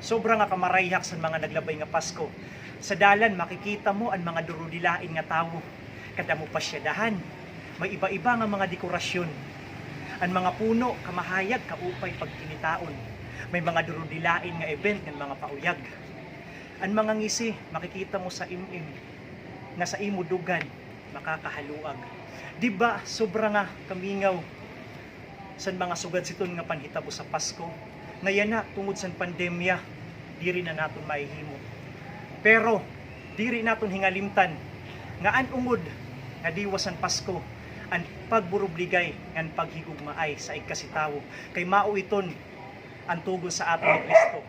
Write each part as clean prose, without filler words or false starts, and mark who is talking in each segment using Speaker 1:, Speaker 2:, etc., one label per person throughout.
Speaker 1: Sobra nga kamarayhak sa mga naglabay nga Pasko. Sa dalan makikita mo ang mga durudilain nga tawo. Kada mo pasyadahan, may iba-iba nga mga dekorasyon. Ang mga puno kamahayag kaupay pagkinitaon. May mga durudilain nga event ng mga pauyag. Ang mga ngisi makikita mo sa imim nga sa imo dugan makakahaluag. Diba sobra nga kamingaw sa mga sugad siton nga panhitabo sa Pasko. Ngayon na tungod sa pandemya, diri na naton maihimo. Pero diri naton hingalimtan nga an ungod nga diwasan Pasko ang pagburubligay ngan paghigugmaay sa ikasitawo kay mao iton ang tugon sa aton ni Kristo.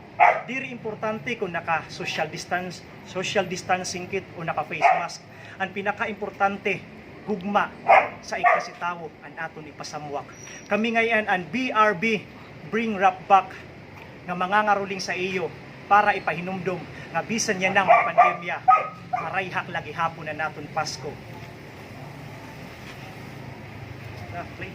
Speaker 1: Diri importante kung naka social distancing kit o naka face mask. Ang pinaka-importante gugma sa ikasitawo ang aton ipasamwak. Kami ngayon ang BRB Bring Rap Back nga mangangaruling sa iyo para ipahinumdom nga bisan niya ng pandemya marayhak lagi hapon na naton Pasko. Play.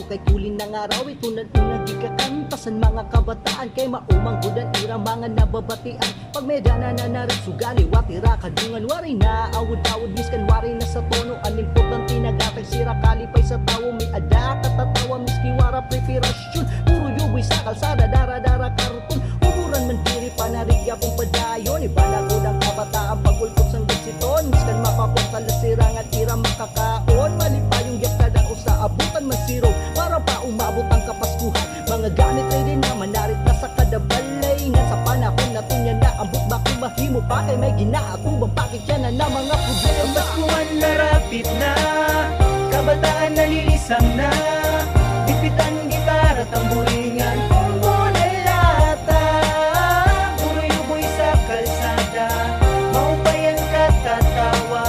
Speaker 2: Kay tulin ng araw, ito na nagikakantasan mga kabataan kay maumang gudan irang mga nababatian pag medana na narin sugali watira kadungan wari na awod-awod miskan wari na sa tono ang importante nagatag sira kalipay sa tawo may ada katatawa miski wara preparasyon puro yuboy sa kalsada dara-dara karton umuran man diri panarigya pong padayon ibalagod ang kabataan pagulpot sang gasiton miskan mapapunta lasirang at irang makakaon malipayong yak kada sa abutan masiro para pa umabot ang kapaskuhan mga gamit ay din naman narit na sa kadabalay nga sa panahon na tunya na ambot baki mahimo pa kay may ginaatubang pakit yan na mga problema
Speaker 1: Ang Paskuhan narapit na, kabataan nalilisang na, bipitan gitara tamburingan pumbo na lata, puro yuboy sa kalsada, maupayan katatawa,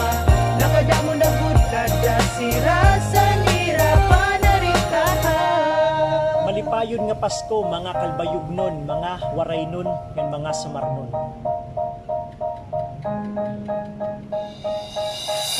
Speaker 1: nakadamo na good kada sira sa nira panarikaha. Malipayon nga Pasko mga kalbayugnon, mga waraynon, yan mga samarnon.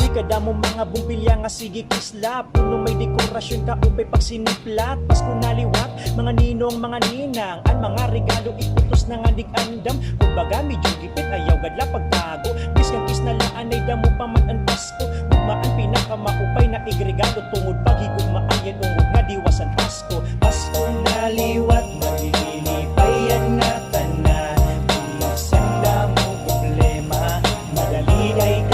Speaker 1: Kadamo mga bumbilya nga sige kisla puno may dekorasyon ka upay pagsiniplat Pasko naliwat mga ninong mga ninang ang mga regalo iputos na nga andam kumbaga medyo gipit ayaw gadla pagtago biskang kis na laan ay damo pa man ang Pasko ugmaan pinakamaupay na igregalo tungod paghigugmaayan ungod nga diwasan Pasko Pasko naliwat maglilipayan nga tanan bisan damo problema madali ay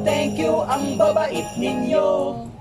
Speaker 2: thank you, ang babait ninyo.